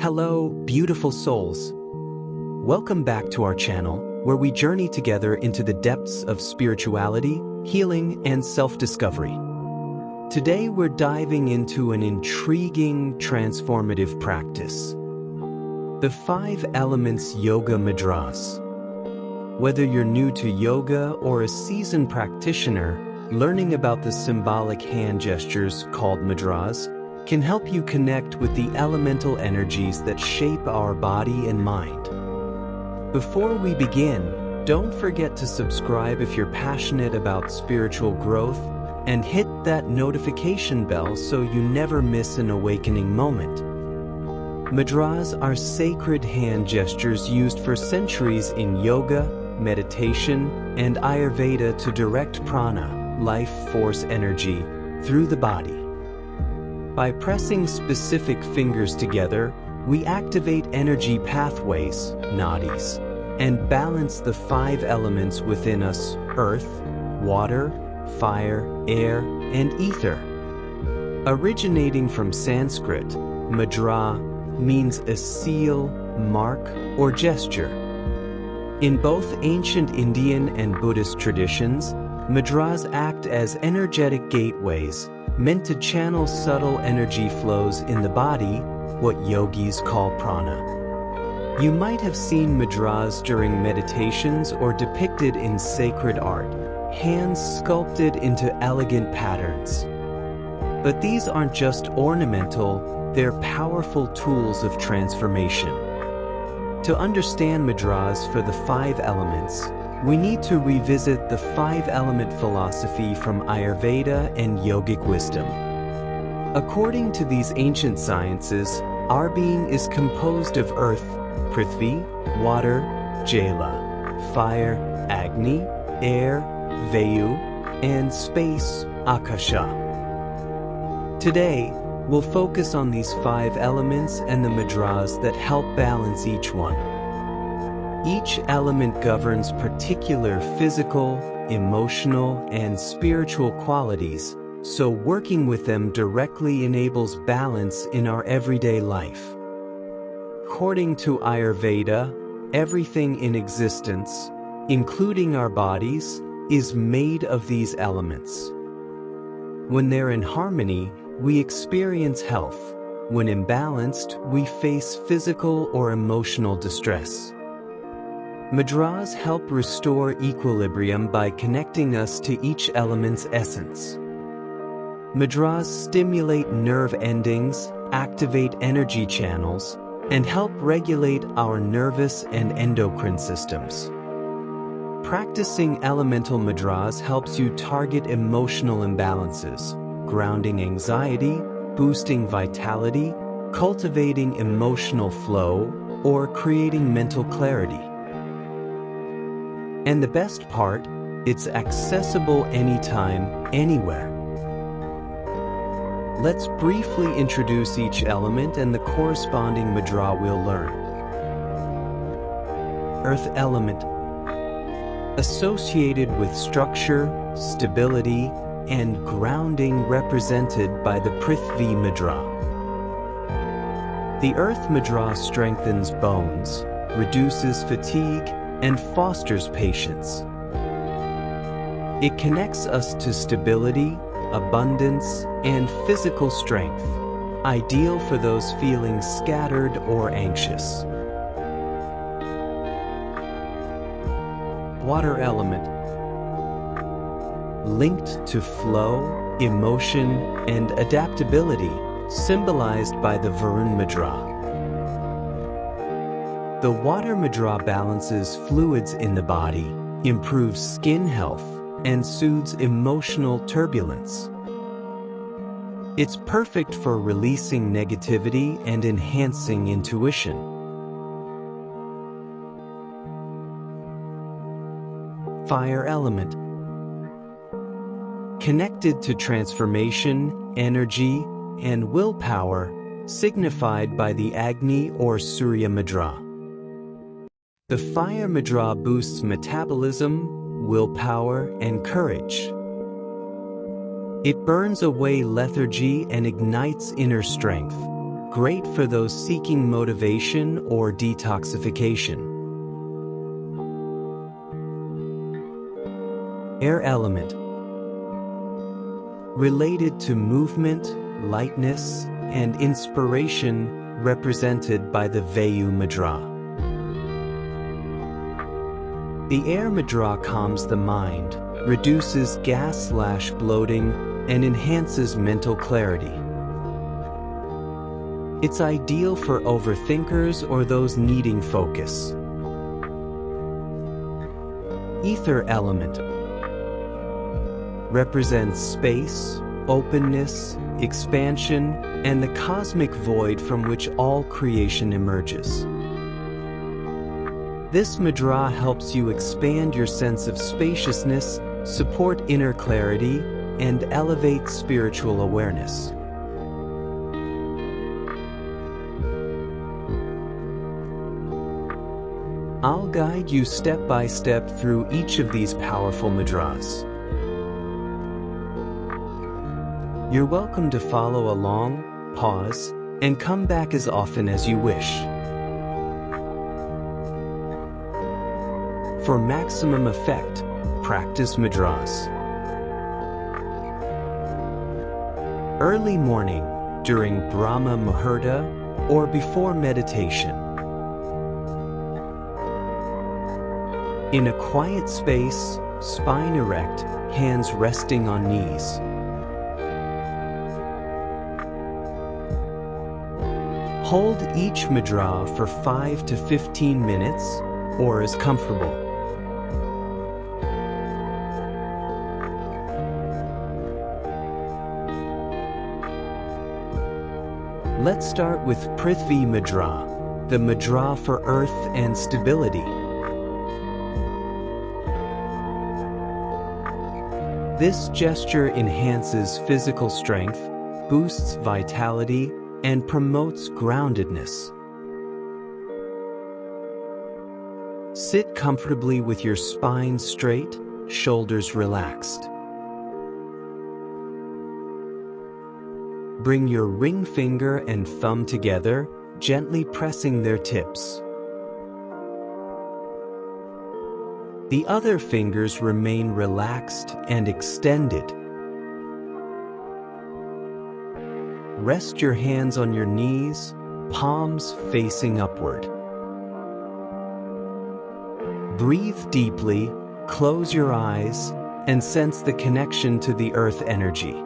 Hello, beautiful souls. Welcome back to our channel, where we journey together into the depths of spirituality, healing, and self-discovery. Today we're diving into an intriguing, transformative practice: the 5 Elements Yoga Mudras. Whether you're new to yoga or a seasoned practitioner, learning about the symbolic hand gestures called mudras can help you connect with the elemental energies that shape our body and mind. Before we begin, don't forget to subscribe if you're passionate about spiritual growth, and hit that notification bell so you never miss an awakening moment. Mudras are sacred hand gestures used for centuries in yoga, meditation, and Ayurveda to direct prana, life force energy, through the body. By pressing specific fingers together, we activate energy pathways, nadis, and balance the 5 elements within us: earth, water, fire, air, and ether. Originating from Sanskrit, mudra means a seal, mark, or gesture. In both ancient Indian and Buddhist traditions, mudras act as energetic gateways, meant to channel subtle energy flows in the body, what yogis call prana. You might have seen mudras during meditations or depicted in sacred art, hands sculpted into elegant patterns. But these aren't just ornamental, they're powerful tools of transformation. To understand mudras for the 5 elements, we need to revisit the 5-element philosophy from Ayurveda and yogic wisdom. According to these ancient sciences, our being is composed of earth, Prithvi, water, Jala, fire, Agni, air, Vayu, and space, Akasha. Today, we'll focus on these 5 elements and the mudras that help balance each one. Each element governs particular physical, emotional, and spiritual qualities, so working with them directly enables balance in our everyday life. According to Ayurveda, everything in existence, including our bodies, is made of these elements. When they're in harmony, we experience health. When imbalanced, we face physical or emotional distress. Mudras help restore equilibrium by connecting us to each element's essence. Mudras stimulate nerve endings, activate energy channels, and help regulate our nervous and endocrine systems. Practicing elemental mudras helps you target emotional imbalances, grounding anxiety, boosting vitality, cultivating emotional flow, or creating mental clarity. And the best part, it's accessible anytime, anywhere. Let's briefly introduce each element and the corresponding mudra we'll learn. Earth element. Associated with structure, stability, and grounding, represented by the Prithvi mudra. The Earth mudra strengthens bones, reduces fatigue, and fosters patience. It connects us to stability, abundance, and physical strength, ideal for those feeling scattered or anxious. Water element. Linked to flow, emotion, and adaptability, symbolized by the Varun mudra. The water mudra balances fluids in the body, improves skin health, and soothes emotional turbulence. It's perfect for releasing negativity and enhancing intuition. Fire element. Connected to transformation, energy, and willpower, signified by the Agni or Surya mudra. The fire mudra boosts metabolism, willpower, and courage. It burns away lethargy and ignites inner strength, great for those seeking motivation or detoxification. Air element. Related to movement, lightness, and inspiration, represented by the Vayu Mudra. The air mudra calms the mind, reduces gas/bloating, and enhances mental clarity. It's ideal for overthinkers or those needing focus. Ether element. Represents space, openness, expansion, and the cosmic void from which all creation emerges. This mudra helps you expand your sense of spaciousness, support inner clarity, and elevate spiritual awareness. I'll guide you step by step through each of these powerful mudras. You're welcome to follow along, pause, and come back as often as you wish. For maximum effect, practice mudras. Early morning, during Brahma Muhurta, or before meditation. In a quiet space, spine erect, hands resting on knees. Hold each mudra for 5 to 15 minutes, or as comfortable. Let's start with Prithvi Mudra, the mudra for earth and stability. This gesture enhances physical strength, boosts vitality, and promotes groundedness. Sit comfortably with your spine straight, shoulders relaxed. Bring your ring finger and thumb together, gently pressing their tips. The other fingers remain relaxed and extended. Rest your hands on your knees, palms facing upward. Breathe deeply, close your eyes, and sense the connection to the earth energy.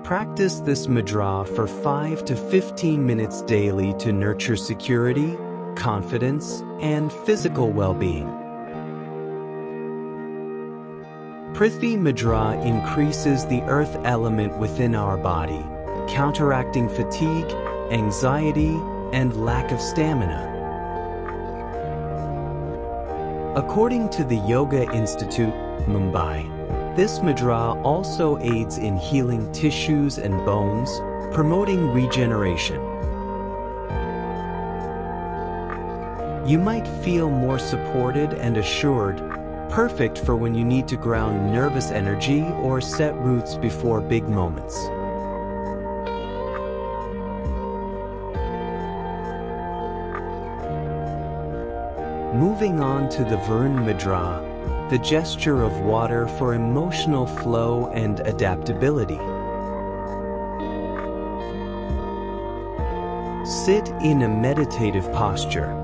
Practice this mudra for 5 to 15 minutes daily to nurture security, confidence, and physical well-being. Prithvi Mudra increases the earth element within our body, counteracting fatigue, anxiety, and lack of stamina. According to the Yoga Institute, Mumbai, this mudra also aids in healing tissues and bones, promoting regeneration. You might feel more supported and assured, perfect for when you need to ground nervous energy or set roots before big moments. Moving on to the Varun Mudra, the gesture of water for emotional flow and adaptability. Sit in a meditative posture.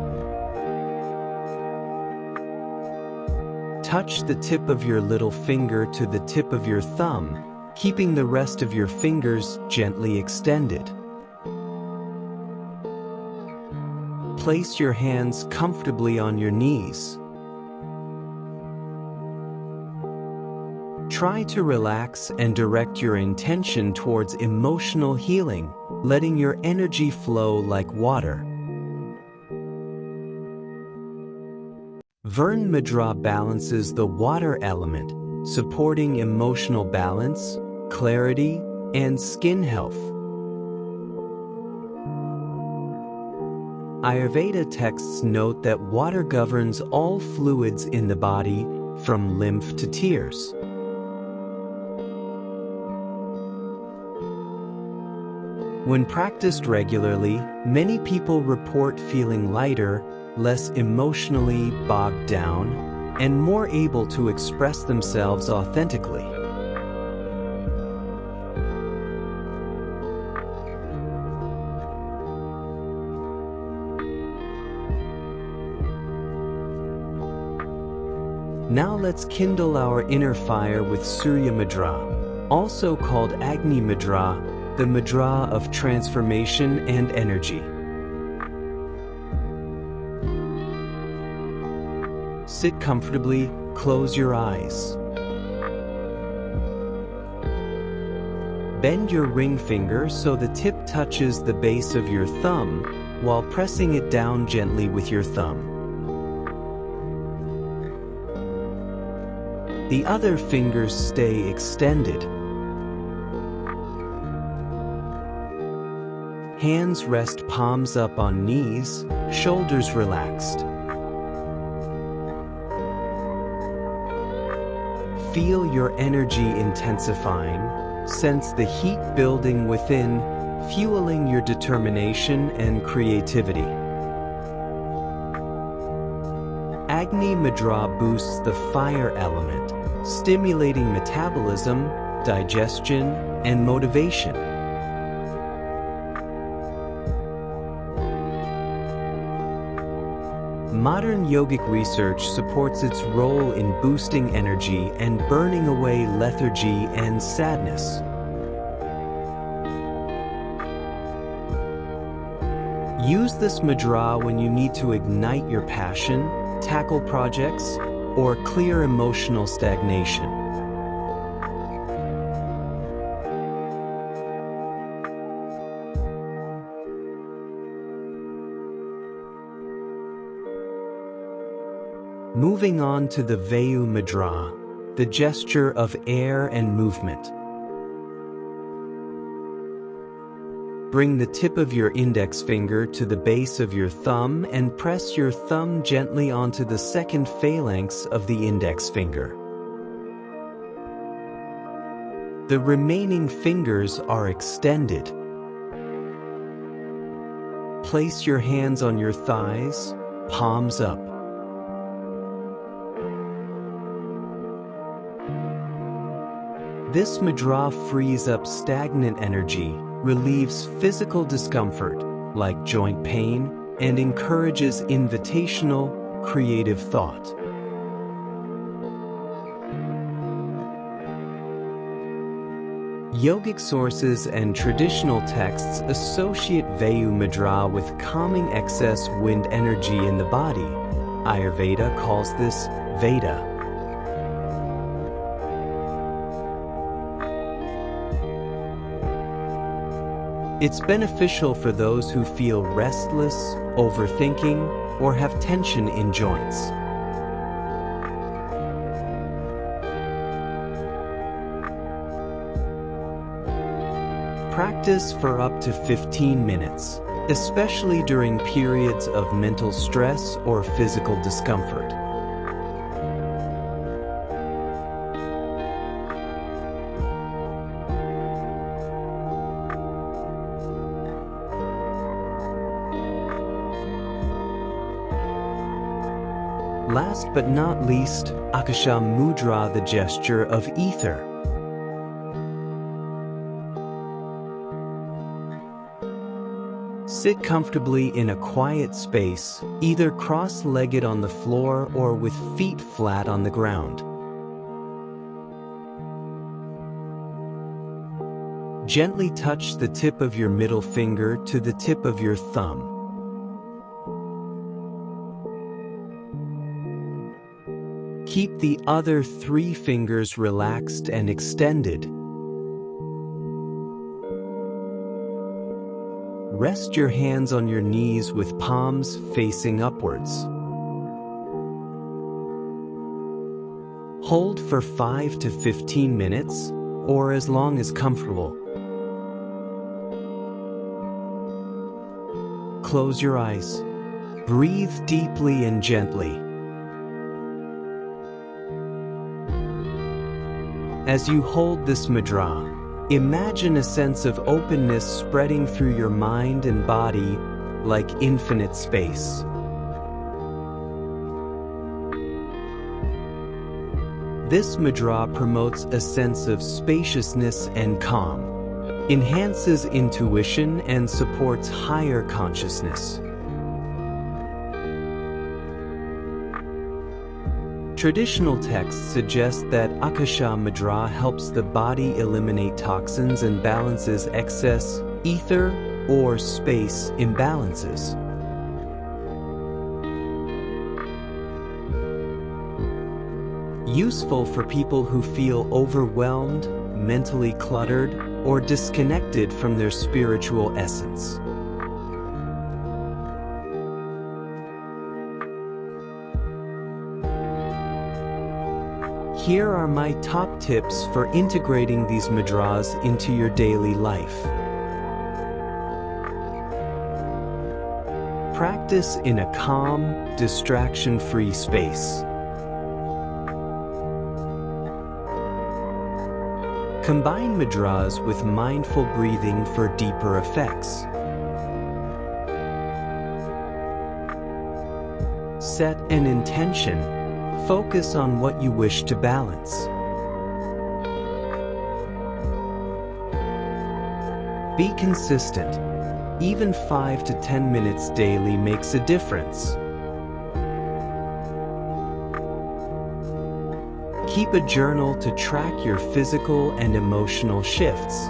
Touch the tip of your little finger to the tip of your thumb, keeping the rest of your fingers gently extended. Place your hands comfortably on your knees. Try to relax and direct your intention towards emotional healing, letting your energy flow like water. Varun Mudra balances the water element, supporting emotional balance, clarity, and skin health. Ayurveda texts note that water governs all fluids in the body, from lymph to tears. When practiced regularly, many people report feeling lighter, less emotionally bogged down, and more able to express themselves authentically. Now let's kindle our inner fire with Surya Mudra, also called Agni Mudra, the mudra of transformation and energy. Sit comfortably, close your eyes. Bend your ring finger so the tip touches the base of your thumb, while pressing it down gently with your thumb. The other fingers stay extended. Hands rest palms up on knees, shoulders relaxed. Feel your energy intensifying, sense the heat building within, fueling your determination and creativity. Agni Mudra boosts the fire element, stimulating metabolism, digestion, and motivation. Modern yogic research supports its role in boosting energy and burning away lethargy and sadness. Use this mudra when you need to ignite your passion, tackle projects, or clear emotional stagnation. Moving on to the Vayu Mudra, the gesture of air and movement. Bring the tip of your index finger to the base of your thumb and press your thumb gently onto the second phalanx of the index finger. The remaining fingers are extended. Place your hands on your thighs, palms up. This mudra frees up stagnant energy, relieves physical discomfort, like joint pain, and encourages invitational, creative thought. Yogic sources and traditional texts associate Vayu Mudra with calming excess wind energy in the body. Ayurveda calls this Veda. It's beneficial for those who feel restless, overthinking, or have tension in joints. Practice for up to 15 minutes, especially during periods of mental stress or physical discomfort. Last but not least, Akasha Mudra, the gesture of ether. Sit comfortably in a quiet space, either cross-legged on the floor or with feet flat on the ground. Gently touch the tip of your middle finger to the tip of your thumb. Keep the other 3 fingers relaxed and extended. Rest your hands on your knees with palms facing upwards. Hold for 5 to 15 minutes, or as long as comfortable. Close your eyes. Breathe deeply and gently. As you hold this mudra, Imagine a sense of openness spreading through your mind and body like infinite space. This mudra promotes a sense of spaciousness and calm, enhances intuition, and supports higher consciousness. Traditional texts suggest that Akasha Mudra helps the body eliminate toxins and balances excess ether or space imbalances. Useful for people who feel overwhelmed, mentally cluttered, or disconnected from their spiritual essence. Here are my top tips for integrating these mudras into your daily life. Practice in a calm, distraction-free space. Combine mudras with mindful breathing for deeper effects. Set an intention. Focus on what you wish to balance. Be consistent. Even 5 to 10 minutes daily makes a difference. Keep a journal to track your physical and emotional shifts.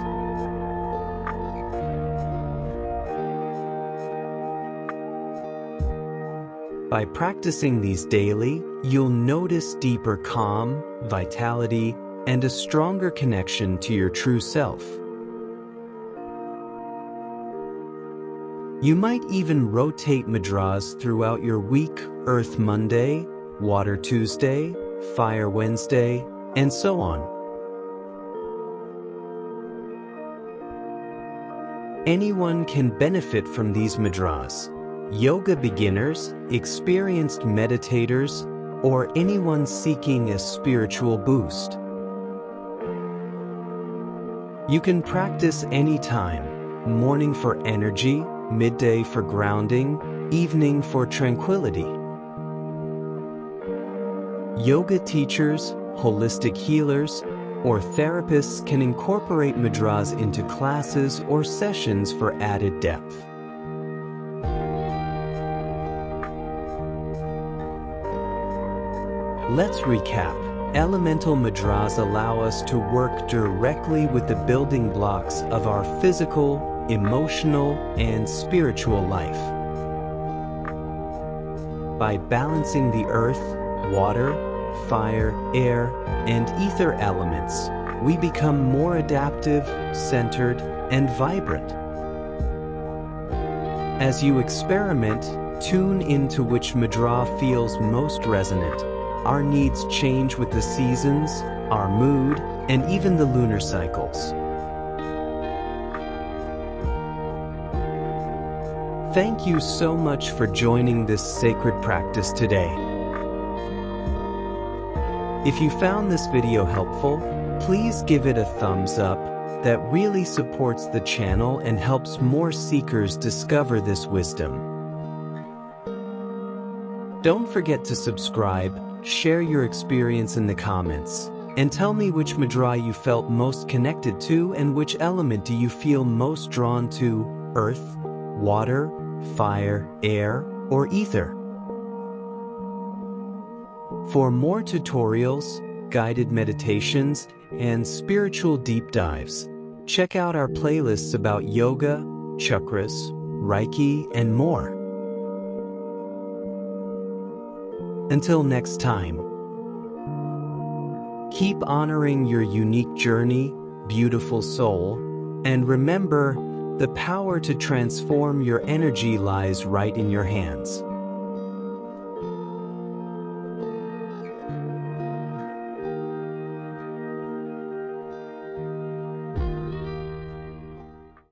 By practicing these daily, you'll notice deeper calm, vitality, and a stronger connection to your true self. You might even rotate mudras throughout your week: Earth Monday, Water Tuesday, Fire Wednesday, and so on. Anyone can benefit from these mudras. Yoga beginners, experienced meditators, or anyone seeking a spiritual boost. You can practice anytime: morning for energy, midday for grounding, evening for tranquility. Yoga teachers, holistic healers, or therapists can incorporate mudras into classes or sessions for added depth. Let's recap. Elemental mudras allow us to work directly with the building blocks of our physical, emotional, and spiritual life. By balancing the earth, water, fire, air, and ether elements, we become more adaptive, centered, and vibrant. As you experiment, tune into which mudra feels most resonant. Our needs change with the seasons, our mood, and even the lunar cycles. Thank you so much for joining this sacred practice today. If you found this video helpful, please give it a thumbs up. That really supports the channel and helps more seekers discover this wisdom. Don't forget to subscribe, share your experience in the comments, and tell me which mudra you felt most connected to and which element do you feel most drawn to: earth, water, fire, air, or ether. For more tutorials, guided meditations, and spiritual deep dives, check out our playlists about yoga, chakras, Reiki, and more. Until next time, keep honoring your unique journey, beautiful soul, and remember, the power to transform your energy lies right in your hands.